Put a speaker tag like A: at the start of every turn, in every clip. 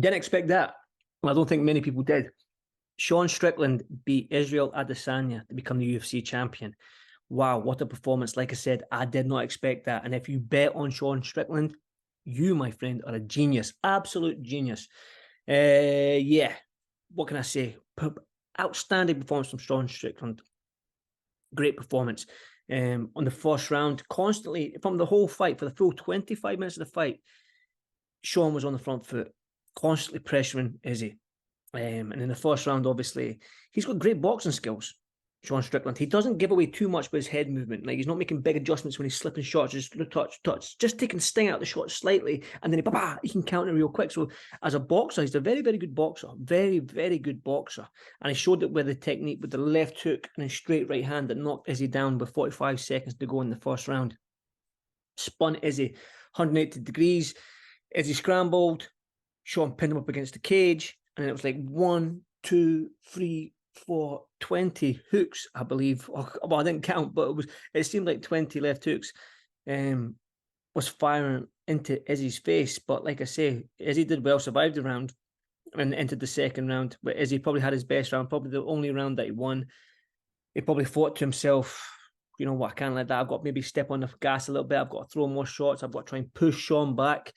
A: Didn't expect that. Well, I don't think many people did. Sean Strickland beat Israel Adesanya to become the UFC champion. Wow, what a performance. Like I said, I did not expect that. And if you bet on Sean Strickland, you, my friend, are a genius. Absolute genius. Yeah, what can I say? Outstanding performance from Sean Strickland. Great performance. On the first round, constantly, from the whole fight, for the full 25 minutes of the fight, Sean was on the front foot, constantly pressuring Izzy. And in the first round, obviously, he's got great boxing skills, Sean Strickland. He doesn't give away too much with his head movement. Like, he's not making big adjustments when he's slipping shots, just touch, just taking sting out the shot slightly, and then he can counter real quick. So as a boxer, he's a very, very good boxer. Very, very good boxer. And he showed it with the technique with the left hook and a straight right hand that knocked Izzy down with 45 seconds to go in the first round. Spun Izzy 180 degrees. Izzy scrambled. Sean pinned him up against the cage. And it was like 1, 2, 3, 4, 20 hooks, I believe. Well, I didn't count, but it seemed like 20 left hooks was firing into Izzy's face. But like I say, Izzy did well, survived the round and entered the second round. But Izzy probably had his best round, probably the only round that he won. He probably thought to himself, you know what, I can't let that. I've got to maybe step on the gas a little bit. I've got to throw more shots. I've got to try and push Sean back.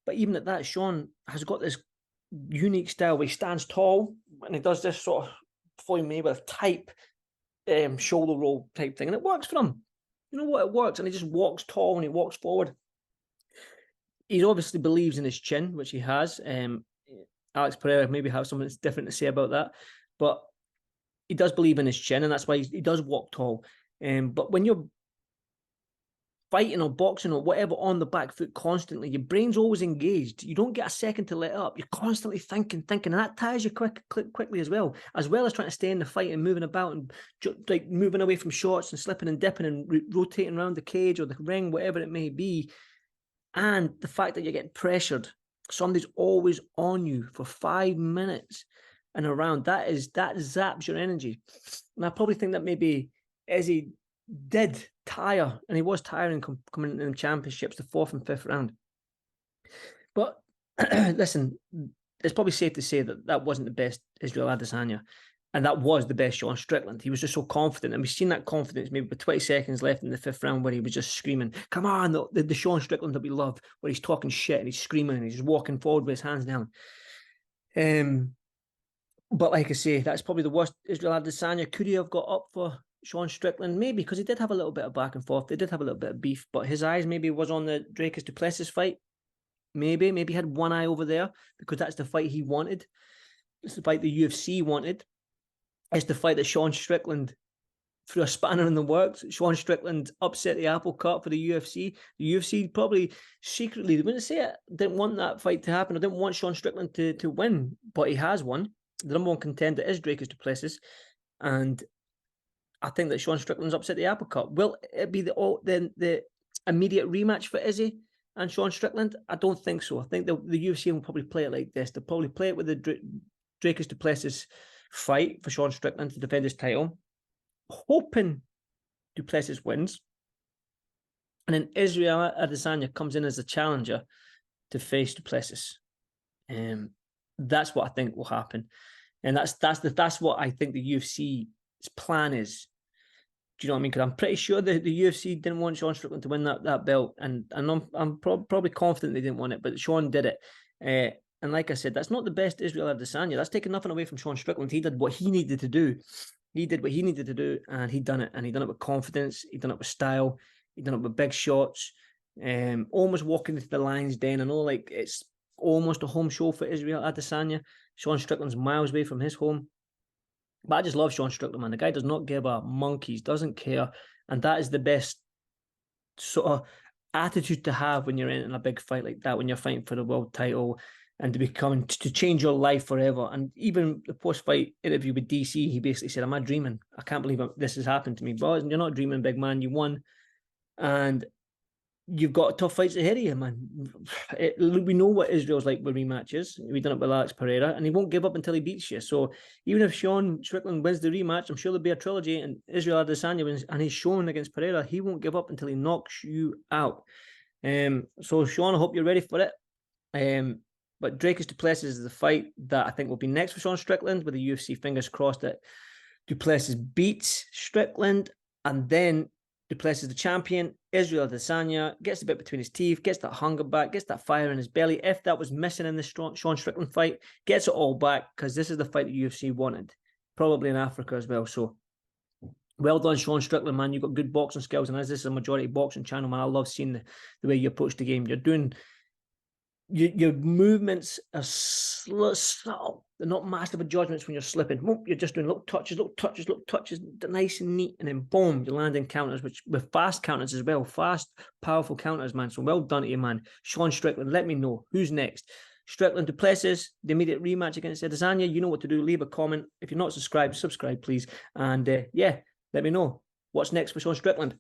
A: But even at that, Sean has got this unique style where he stands tall and he does this sort of Floyd Mayweather type shoulder roll type thing, and it works for him. You know what, it works, and he just walks tall and he walks forward. He obviously believes in his chin, which he has. Alex Pereira maybe has something that's different to say about that, but he does believe in his chin, and that's why he does walk tall. But when you're fighting or boxing or whatever on the back foot constantly, your brain's always engaged. You don't get a second to let up. You're constantly thinking, and that tires you quickly as well as trying to stay in the fight and moving about and like moving away from shots and slipping and dipping and rotating around the cage or the ring, whatever it may be. And the fact that you're getting pressured, somebody's always on you for 5 minutes and around, that zaps your energy. And I probably think that maybe Izzy did tire, and he was tiring coming into the championships, the 4th and 5th round. But listen, it's probably safe to say that wasn't the best Israel Adesanya, and that was the best Sean Strickland. He was just so confident, and we've seen that confidence maybe with 20 seconds left in the 5th round where he was just screaming, come on, the Sean Strickland that we love, where he's talking shit and he's screaming and he's just walking forward with his hands down. But like I say, that's probably the worst Israel Adesanya. Could he have got up for Sean Strickland? Maybe, because he did have a little bit of back and forth. They did have a little bit of beef, but his eyes maybe was on the Dricus du Plessis fight. Maybe he had one eye over there because that's the fight he wanted. It's the fight the UFC wanted. It's the fight that Sean Strickland threw a spanner in the works. Sean Strickland upset the apple cart for the UFC. The UFC probably secretly, they wouldn't say it, didn't want that fight to happen. I didn't want Sean Strickland to win, but he has won. The number one contender is Dricus du Plessis, and I think that Sean Strickland's upset the apple cart. Will it be the immediate rematch for Izzy and Sean Strickland? I don't think so. I think the UFC will probably play it like this. They'll probably play it with the Dricus du Plessis fight for Sean Strickland to defend his title, hoping du Plessis wins, and then Israel Adesanya comes in as a challenger to face du Plessis. That's what I think will happen, and that's what I think the UFC's plan is. Do you know what I mean? Because I'm pretty sure the UFC didn't want Sean Strickland to win that belt, and I'm probably confident they didn't want it, but Sean did it. And like I said, that's not the best Israel Adesanya. That's taking nothing away from Sean Strickland. He did what he needed to do. He did what he needed to do, and he done it. And he done it with confidence. He done it with style. He done it with big shots. Almost walking into the lion's den. I know, like, it's almost a home show for Israel Adesanya. Sean Strickland's miles away from his home. But I just love Sean Strickland, man. The guy does not give a monkey's, doesn't care. And that is the best sort of attitude to have when you're in a big fight like that, when you're fighting for the world title and to change your life forever. And even the post-fight interview with DC, he basically said, am I dreaming? I can't believe this has happened to me. But you're not dreaming, big man. You won. And you've got tough fights ahead of you, man. We know what Israel's like with rematches. We've done it with Alex Pereira, and he won't give up until he beats you. So even if Sean Strickland wins the rematch, I'm sure there'll be a trilogy, and Israel Adesanya wins, and he's shown against Pereira, he won't give up until he knocks you out. So Sean, I hope you're ready for it. But Dracus Duplessis is the fight that I think will be next for Sean Strickland, with the UFC fingers crossed that Duplessis beats Strickland, and then Duplessis is the champion. Israel Adesanya gets the bit between his teeth, gets that hunger back, gets that fire in his belly. If that was missing in the Sean Strickland fight, gets it all back, because this is the fight the UFC wanted, probably in Africa as well. So well done, Sean Strickland, man. You've got good boxing skills, and as this is a majority boxing channel, man, I love seeing the way you approach the game. You're doing your movements are subtle. They're not massive adjustments when you're slipping. You're just doing little touches, nice and neat, and then boom, you're landing counters, which with fast counters as well. Fast, powerful counters, man. So well done to you, man. Sean Strickland, let me know who's next. Strickland Duplessis, the immediate rematch against Adesanya. You know what to do. Leave a comment. If you're not subscribed, subscribe, please. And yeah, let me know what's next for Sean Strickland.